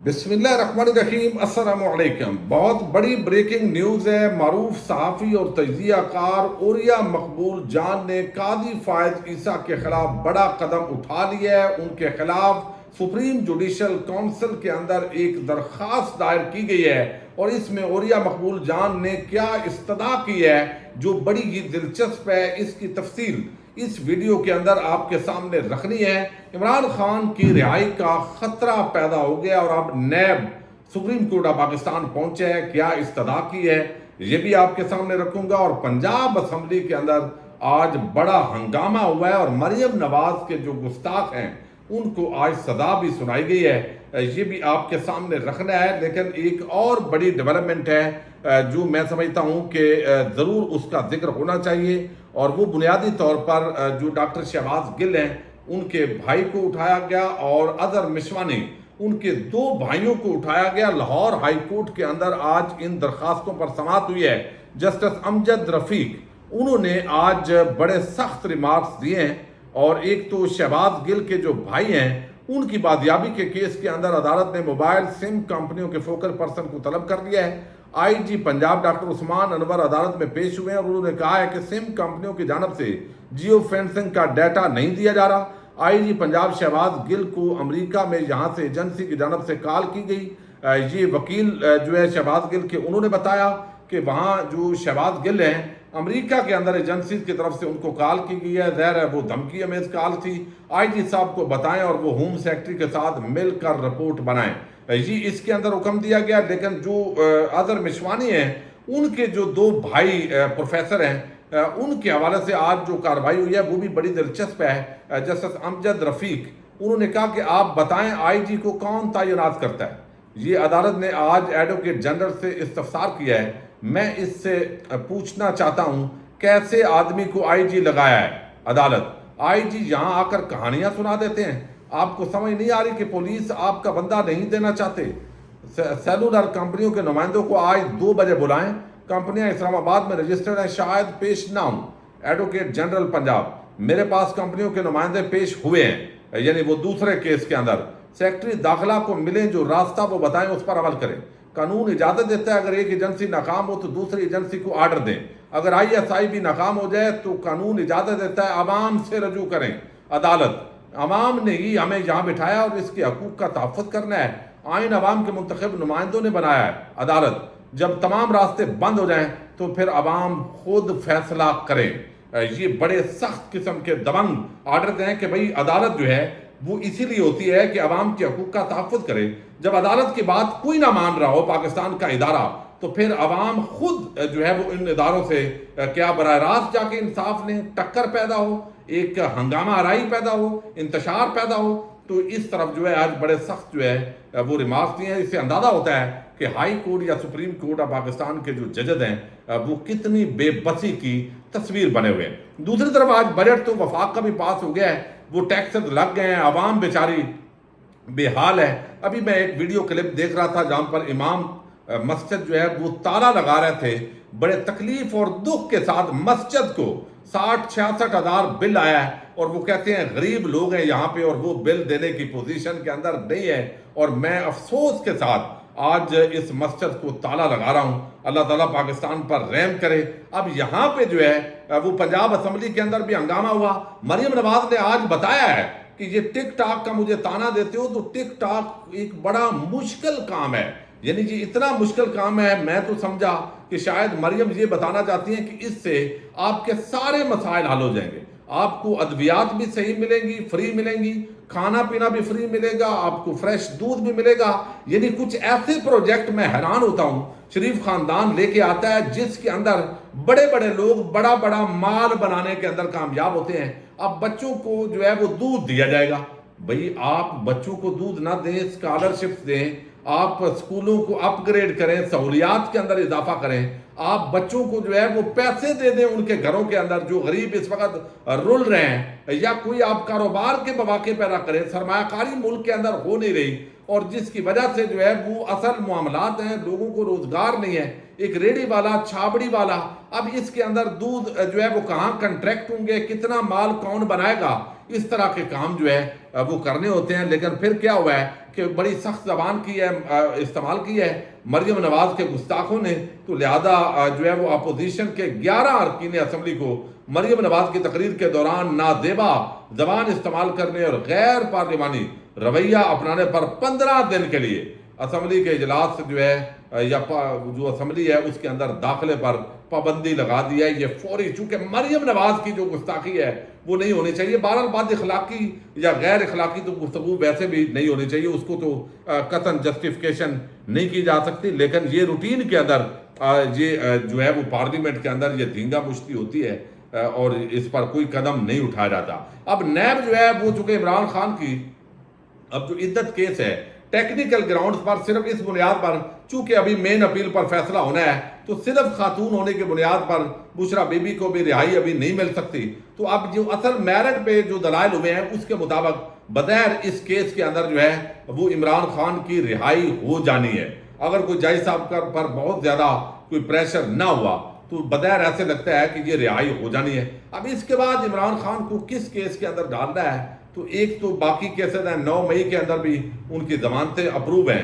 بسم اللہ الرحمن الرحیم، السلام علیکم۔ بہت بڑی بریکنگ نیوز ہے۔ معروف صحافی اور تجزیہ کار عوریہ مقبول جان نے قاضی فائز عیسیٰ کے خلاف بڑا قدم اٹھا لیا ہے۔ ان کے خلاف سپریم جوڈیشل کونسل کے اندر ایک درخواست دائر کی گئی ہے اور اس میں عوریہ مقبول جان نے کیا استدعا کی ہے جو بڑی ہی دلچسپ ہے۔ اس کی تفصیل اس ویڈیو کے اندر آپ کے سامنے رکھنی ہے۔ عمران خان کی رہائی کا خطرہ پیدا ہو گیا اور اب NAB supreme Court of Pakistan پہنچے ہے، کیا استدعا کی ہے یہ بھی آپ کے سامنے رکھوں گا۔ اور پنجاب اسمبلی کے اندر آج بڑا ہنگامہ ہوا ہے اور مریم نواز کے جو گستاخ ہیں ان کو آج سزا بھی سنائی گئی ہے، یہ بھی آپ کے سامنے رکھنا ہے۔ لیکن ایک اور بڑی ڈیولپمنٹ ہے جو میں سمجھتا ہوں کہ ضرور اس کا ذکر ہونا چاہیے، اور وہ بنیادی طور پر جو ڈاکٹر شہباز گل ہیں ان کے بھائی کو اٹھایا گیا اور اظہر مشوانی ان کے دو بھائیوں کو اٹھایا گیا۔ لاہور ہائی کورٹ کے اندر آج ان درخواستوں پر سماعت ہوئی ہے۔ جسٹس امجد رفیق انہوں نے آج بڑے سخت ریمارکس دیے ہیں، اور ایک تو شہباز گل کے جو بھائی ہیں ان کی بازیابی کے کیس کے اندر عدالت نے موبائل سم کمپنیوں کے فوکل پرسن کو طلب کر لیا ہے۔ آئی جی پنجاب ڈاکٹر عثمان انور عدالت میں پیش ہوئے ہیں اور انہوں نے کہا ہے کہ سم کمپنیوں کی جانب سے جیو فینسنگ کا ڈیٹا نہیں دیا جا رہا۔ آئی جی پنجاب شہباز گل کو امریکہ میں یہاں سے ایجنسی کی جانب سے کال کی گئی۔ یہ وکیل جو ہے شہباز گل کے انہوں نے بتایا کہ وہاں جو شہباز گل ہیں امریکہ کے اندر ایجنسیز کی طرف سے ان کو کال کی گئی ہے، ظاہر ہے وہ دھمکی امیز کال تھی۔ آئی جی صاحب کو بتائیں اور وہ ہوم سیکرٹری کے ساتھ مل کر رپورٹ بنائیں، یہ اس کے اندر حکم دیا گیا۔ لیکن جو اظہر مشوانی ہیں ان کے جو دو بھائی پروفیسر ہیں ان کے حوالے سے آج جو کارروائی ہوئی ہے وہ بھی بڑی دلچسپ ہے۔ جسٹس امجد رفیق انہوں نے کہا کہ آپ بتائیں آئی جی کو کون تعینات کرتا ہے۔ یہ عدالت نے آج ایڈوکیٹ جنرل سے استفسار کیا ہے۔ میں اس سے پوچھنا چاہتا ہوں کیسے آدمی کو آئی جی لگایا ہے عدالت؟ آئی جی یہاں آ کر کہانیاں سنا دیتے ہیں۔ آپ کو سمجھ نہیں آ رہی کہ پولیس آپ کا بندہ نہیں دینا چاہتے؟ سیلولر کمپنیوں کے نمائندوں کو آج 2 بجے بلائیں۔ کمپنیاں اسلام آباد میں رجسٹرڈ ہیں، شاید پیش نہ ہوں۔ ایڈوکیٹ جنرل پنجاب میرے پاس کمپنیوں کے نمائندے پیش ہوئے ہیں، یعنی وہ دوسرے کیس کے اندر۔ سیکرٹری داخلہ کو ملیں، جو راستہ وہ بتائیں اس پر عمل کریں۔ قانون اجازت دیتا ہے اگر ایک ایجنسی ناکام ہو تو دوسری ایجنسی کو آرڈر دیں۔ اگر آئی ایس آئی بھی ناکام ہو جائے تو قانون اجازت دیتا ہے عوام سے رجوع کریں۔ عدالت عوام نے ہی ہمیں یہاں بٹھایا اور اس کے حقوق کا تحفظ کرنا ہے۔ آئین عوام کے منتخب نمائندوں نے بنایا ہے۔ عدالت جب تمام راستے بند ہو جائیں تو پھر عوام خود فیصلہ کریں۔ یہ بڑے سخت قسم کے دبنگ آرڈر ہیں کہ بھئی عدالت جو ہے وہ اسی لیے ہوتی ہے کہ عوام کے حقوق کا تحفظ کرے۔ جب عدالت کی بات کوئی نہ مان رہا ہو پاکستان کا ادارہ تو پھر عوام خود جو ہے وہ ان اداروں سے کیا براہ راست جا کے انصاف لیں، ٹکر پیدا ہو، ایک ہنگامہ آرائی پیدا ہو، انتشار پیدا ہو۔ تو اس طرف جو ہے آج بڑے سخت جو ہے وہ ریمارکس دیے ہیں۔ اس سے اندازہ ہوتا ہے کہ ہائی کورٹ یا سپریم کورٹ آف پاکستان کے جو ججز ہیں وہ کتنی بے بسی کی تصویر بنے ہوئے ہیں۔ دوسری طرف آج بجٹ تو وفاق کا بھی پاس ہو گیا ہے، وہ ٹیکسز لگ گئے ہیں، عوام بیچاری بے حال ہے۔ ابھی میں ایک ویڈیو کلپ دیکھ رہا تھا جہاں پر امام مسجد جو ہے وہ تالا لگا رہے تھے، بڑے تکلیف اور دکھ کے ساتھ مسجد کو 60-66 ہزار بل آیا ہے، اور وہ کہتے ہیں غریب لوگ ہیں یہاں پہ اور وہ بل دینے کی پوزیشن کے اندر نہیں ہے۔ اور میں افسوس کے ساتھ آج اس مسجد کو تالا لگا رہا ہوں۔ اللہ تعالیٰ پاکستان پر رحم کرے۔ اب یہاں پہ جو ہے وہ پنجاب اسمبلی کے اندر بھی ہنگامہ ہوا۔ مریم نواز نے آج بتایا ہے کہ یہ ٹک ٹاک کا مجھے تانا دیتے ہو تو ٹک ٹاک ایک بڑا مشکل کام ہے، یعنی کہ اتنا مشکل کام ہے، میں تو سمجھا کہ شاید مریم یہ بتانا چاہتی ہیں کہ اس سے آپ کے سارے مسائل حل ہو جائیں گے۔ آپ کو ادویات بھی صحیح ملیں گی، فری ملیں گی، کھانا پینا بھی فری ملے گا، آپ کو فریش دودھ بھی ملے گا۔ یعنی کچھ ایسے پروجیکٹ میں حیران ہوتا ہوں شریف خاندان لے کے آتا ہے جس کے اندر بڑے بڑے لوگ بڑا بڑا مال بنانے کے اندر کامیاب ہوتے ہیں۔ اب بچوں کو جو ہے وہ دودھ دیا جائے گا۔ بھئی آپ بچوں کو دودھ نہ دیں، اسکالرشپس دیں، آپ اسکولوں کو اپ گریڈ کریں، سہولیات کے اندر اضافہ کریں، آپ بچوں کو جو ہے وہ پیسے دے دیں ان کے گھروں کے اندر جو غریب اس وقت رل رہے ہیں، یا کوئی آپ کاروبار کے مواقع پیدا کریں۔ سرمایہ کاری ملک کے اندر ہو نہیں رہی اور جس کی وجہ سے جو ہے وہ اصل معاملات ہیں، لوگوں کو روزگار نہیں ہے۔ ایک ریڑھی والا، چھابڑی والا، اب اس کے اندر دودھ جو ہے وہ کہاں کنٹریکٹ ہوں گے، کتنا مال کون بنائے گا، اس طرح کے کام جو ہے وہ کرنے ہوتے ہیں. لیکن پھر کیا ہوا ہے کہ بڑی سخت زبان کی ہے استعمال کی ہے مریم نواز کے گستاخوں نے, تو لہذا جو ہے وہ اپوزیشن کے 11 ارکین اسمبلی کو مریم نواز کی تقریر کے دوران نازیبا زبان استعمال کرنے اور غیر پارلیمانی رویہ اپنانے پر 15 دن کے لیے اسمبلی کے اجلاس جو ہے یا جو اسمبلی ہے اس کے اندر داخلے پر پابندی لگا دی ہے. یہ فوری, چونکہ مریم نواز کی جو گستاخی ہے وہ نہیں ہونی چاہیے. بہرحال بات اخلاقی یا غیر اخلاقی تو گفتگو ویسے بھی نہیں ہونی چاہیے, اس کو تو قطعاً جسٹیفیکیشن نہیں کی جا سکتی, لیکن یہ روٹین کے اندر یہ جو ہے وہ پارلیمنٹ کے اندر یہ دھینگا مشتی ہوتی ہے اور اس پر کوئی قدم نہیں اٹھایا جاتا. اب نیب جو ہے وہ چونکہ عمران خان کی اب جو عدت کیس ہے ٹیکنیکل گراؤنڈز پر صرف اس بنیاد پر, چونکہ ابھی مین اپیل پر فیصلہ ہونا ہے تو صرف خاتون ہونے کی بنیاد پر بشرا بی بی کو بھی رہائی ابھی نہیں مل سکتی. تو اب جو اصل میرٹ پہ جو دلائل ہوئے ہیں اس کے مطابق بغیر اس کیس کے اندر جو ہے وہ عمران خان کی رہائی ہو جانی ہے. اگر کوئی جج صاحب پر بہت زیادہ کوئی پریشر نہ ہوا تو بغیر ایسے لگتا ہے کہ یہ رہائی ہو جانی ہے. اب اس کے بعد عمران خان کو کس کیس کے اندر ڈالنا ہے, تو ایک تو باقی کیسز ہیں 9 مئی کے اندر بھی ان کی ضمانتیں اپروو ہیں,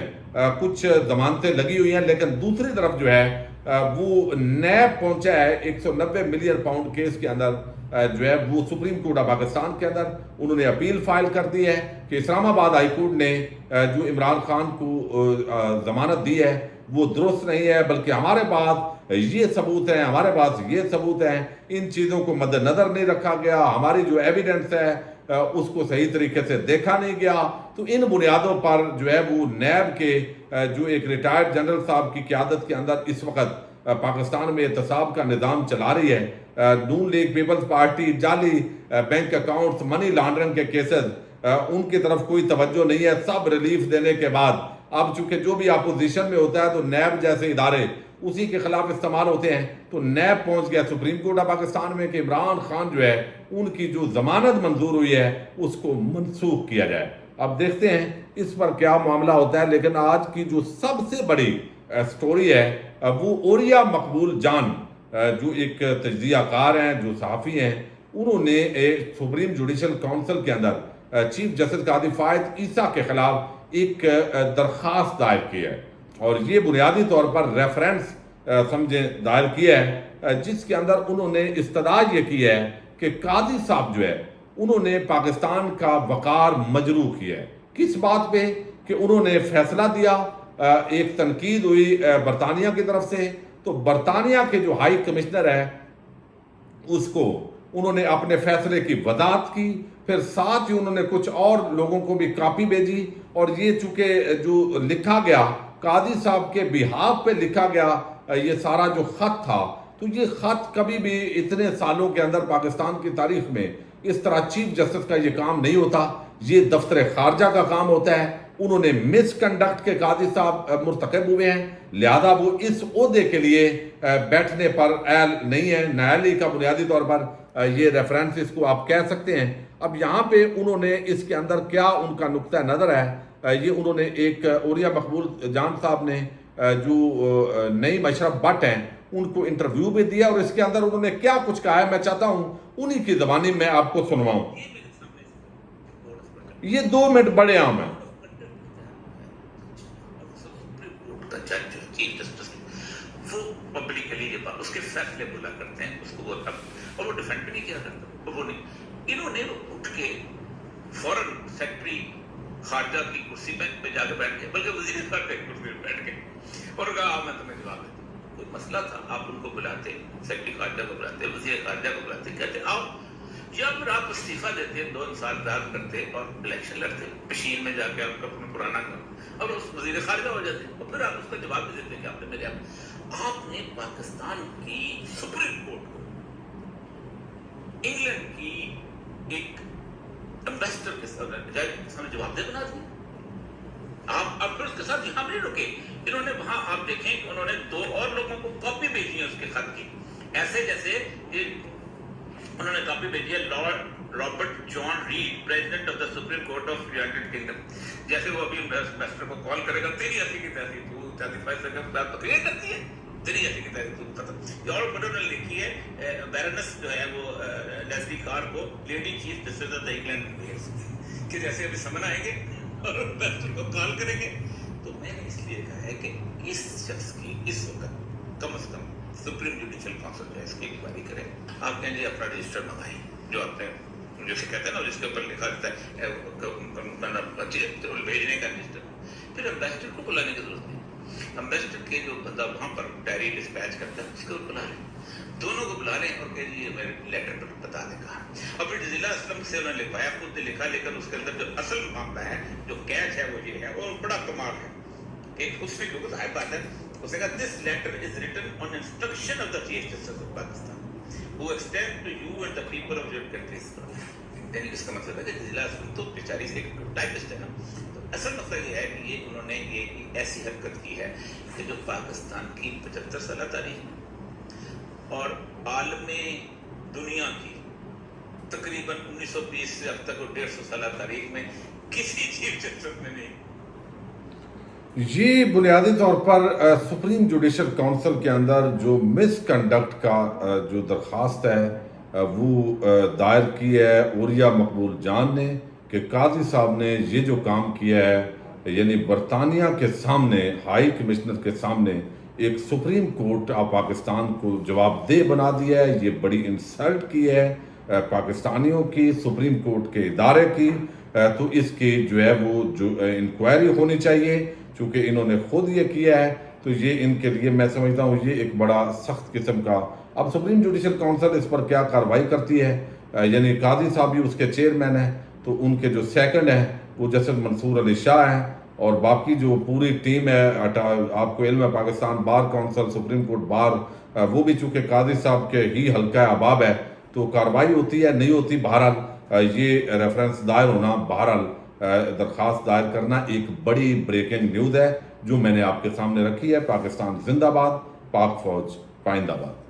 کچھ ضمانتیں لگی ہوئی ہیں, لیکن دوسری طرف جو ہے وہ نیب پہنچا ہے 190 ملین پاؤنڈ کیس کے اندر جو ہے وہ سپریم کورٹ آف پاکستان کے اندر انہوں نے اپیل فائل کر دی ہے کہ اسلام آباد ہائی کورٹ نے جو عمران خان کو ضمانت دی ہے وہ درست نہیں ہے, بلکہ ہمارے پاس یہ ثبوت ہیں, ہمارے پاس یہ ثبوت ہیں, ان چیزوں کو مد نظر نہیں رکھا گیا, ہماری جو ایویڈنس ہے اس کو صحیح طریقے سے دیکھا نہیں گیا. تو ان بنیادوں پر جو ہے وہ نیب کے جو ایک ریٹائرڈ جنرل صاحب کی قیادت کے اندر اس وقت پاکستان میں احتساب کا نظام چلا رہی ہے. نون لیگ پیپلز پارٹی جعلی بینک اکاؤنٹس منی لانڈرنگ کے کیسز ان کی طرف کوئی توجہ نہیں ہے. سب ریلیف دینے کے بعد اب چونکہ جو بھی اپوزیشن میں ہوتا ہے تو نیب جیسے ادارے اسی کے خلاف استعمال ہوتے ہیں, تو نیب پہنچ گیا سپریم کورٹ آف پاکستان میں کہ عمران خان جو ہے ان کی جو ضمانت منظور ہوئی ہے اس کو منسوخ کیا جائے. اب دیکھتے ہیں اس پر کیا معاملہ ہوتا ہے. لیکن آج کی جو سب سے بڑی سٹوری ہے وہ اوریا مقبول جان جو ایک تجزیہ کار ہیں, جو صحافی ہیں, انہوں نے سپریم جوڈیشل کونسل کے اندر چیف جسٹس قاضی فائد عیسیٰ کے خلاف ایک درخواست دائر کی ہے, اور یہ بنیادی طور پر ریفرنس سمجھیں دائر کیا ہے جس کے اندر انہوں نے استدعا یہ کی ہے کہ قاضی صاحب جو ہے انہوں نے پاکستان کا وقار مجروح کیا ہے. کس بات پہ کہ انہوں نے فیصلہ دیا, ایک تنقید ہوئی برطانیہ کی طرف سے, تو برطانیہ کے جو ہائی کمشنر ہے اس کو انہوں نے اپنے فیصلے کی وضاحت کی, پھر ساتھ ہی انہوں نے کچھ اور لوگوں کو بھی کاپی بھیجی, اور یہ چونکہ جو لکھا گیا قاضی صاحب کے بہاف پہ لکھا گیا یہ سارا جو خط تھا, تو یہ خط کبھی بھی اتنے سالوں کے اندر پاکستان کی تاریخ میں اس طرح چیف جسٹس کا یہ کام نہیں ہوتا, یہ دفتر خارجہ کا کام ہوتا ہے. انہوں نے مس کنڈکٹ کے قاضی صاحب مرتکب ہوئے ہیں, لہذا وہ اس عہدے کے لیے بیٹھنے پر اہل نہیں ہے. نااہلی کا بنیادی طور پر یہ ریفرنس اس کو آپ کہہ سکتے ہیں. اب یہاں پہ انہوں نے اس کے اندر کیا ان کا نقطہ نظر ہے, یہ انہوں نے ایک اوریا مقبول جان صاحب نے جو نئی مشرف بٹ ہیں ان کو انٹرویو بھی دیا, اور اس کے اندر انہوں نے کیا کچھ کہا ہے میں چاہتا ہوں انہی کی زبانی میں آپ کو سنواؤں. یہ 2 منٹ بڑے عام ہیں. وہ پبلکلی اس کے فیصلے بولا کرتے ہیں, اس کو اور وہ ڈیفینڈ بھی نہیں کیا کرتا, وہ نہیں. انہوں نے اٹھ کے فوراً سیکرٹری خارجہ کی کرسی پہ جا کے بیٹھ گئے, بلکہ وزیر خارجہ کی کرسی پہ بیٹھ گئے اور کہا میں تمہیں جواب دیتا ہوں. کوئی مسئلہ تھا, آپ ان کو بلاتے, سیکرٹری خارجہ کو بلاتے, وزیر خارجہ کو بلاتے, کہتے آؤ, یا پھر آپ استعفیٰ دیتے 2 سال بعد کرتے اور الیکشن لڑتے مشین میں جا کے آپ کا اپنا پرانا کام اور اس وزیر خارجہ ہو جاتے, اور پھر آپ اس کا جواب بھی دیتے کہ آپ نے میرے آپ نے پاکستان کی سپریم کورٹ کو انگلینڈ کی ایک امبیسڈر کے سامنے جواب دے بنا دیا. آپ اب پھر اس کے ساتھ یہاں نہیں رکے, انہوں نے وہاں آپ دیکھیں کہ انہوں نے 2 اور لوگوں کو کاپی بھیجی ہے اس کے خط کی, ایسے جیسے انہوں نے کاپی بھیجی ہے Lord Robert John Reed, President of the Supreme Court of United Kingdom. جیسے وہ ابھی امبیسڈر کو کال کرے گا, تیری ایسی کی تیسی, تو 45 سیکنڈ بعد تو کلیئر کرتی ہے, دنیا کی تاریخ کو ختم. یورپ مڈرن نے لکھی ہے بیرنس جو ہے وہ لیسلی کار کو Lady Chief justice of England and Wales کہ جیسے ابھی سمن آئیں گے اور بیسٹر کو کال کریں گے. تو میں نے اس لیے کہا ہے کہ اس شخص کی اس وقت کم از کم سپریم جوڈیشل کونسل جو ہے اس کی انکوائری کرے. آپ کہیں جی اپنا رجسٹر منگائیں جو آپ نے جیسے کہتے ہیں نا جس کے اوپر لکھا رہتا ہے بھیجنے کا رجسٹر. پھر امبیسڈر کو بلانے کی ضرورت نہیں. امبیسڈر کے جو بندہ وہاں پر ڈائری ڈسپیچ کرتا ہے اس کو بلا لیں, دونوں کو بلا لیں اور کہہ جی میرے لیٹر پر بتا دیں کہا. اور پھر ضلع اسلم سے انہوں نے لکھوایا, خود نے لکھا, لیکن اس کے اندر جو اصل معاملہ ہے جو کیچ ہے وہ یہ ہے اور بڑا کمال ہے. ایک اس میں جو ظاہر بات ہے اس نے کہا this letter is written on instruction of the chief justice of Pakistan who extend to you and the people of your countries. یعنی اس کا مطلب ہے کہ ضلع اسلم تو بیچاری سے ایک ٹائپسٹ ہے نا. تو اصل مسئلہ یہ ہے کہ یہ انہوں نے یہ ایسی حرکت کی ہے کہ جو پاکستان کی 75 سالہ تاریخ اور عالم دنیا کی تقریباً 1920 سے اب تک 150 سالہ تاریخ میں کسی چیف جسٹس نے نہیں. یہ بنیادی طور پر سپریم جوڈیشل کونسل کے اندر جو مس کنڈکٹ کا جو درخواست ہے وہ دائر کی ہے اوریا مقبول جان نے کہ قاضی صاحب نے یہ جو کام کیا ہے یعنی برطانیہ کے سامنے ہائی کمشنر کے سامنے ایک سپریم کورٹ آف پاکستان کو جواب دہ بنا دیا ہے. یہ بڑی انسلٹ کی ہے پاکستانیوں کی, سپریم کورٹ کے ادارے کی. تو اس کی جو ہے وہ جو انکوائری ہونی چاہیے چونکہ انہوں نے خود یہ کیا ہے. تو یہ ان کے لیے میں سمجھتا ہوں یہ ایک بڑا سخت قسم کا. اب سپریم جوڈیشل کونسل اس پر کیا کارروائی کرتی ہے, یعنی قاضی صاحب بھی اس کے چیئرمین ہیں, تو ان کے جو سیکنڈ ہیں وہ جسٹس منصور علی شاہ ہیں, اور باقی جو پوری ٹیم ہے آپ کو علم ہے Pakistan bar council, supreme court bar, وہ بھی چونکہ قاضی صاحب کے ہی حلقہ احباب ہے تو کارروائی ہوتی ہے نہیں ہوتی. بہرحال یہ ریفرنس دائر ہونا, بہرحال درخواست دائر کرنا ایک بڑی بریکنگ نیوز ہے جو میں نے آپ کے سامنے رکھی ہے. پاکستان زندہ باد, پاک فوج پائندہ باد.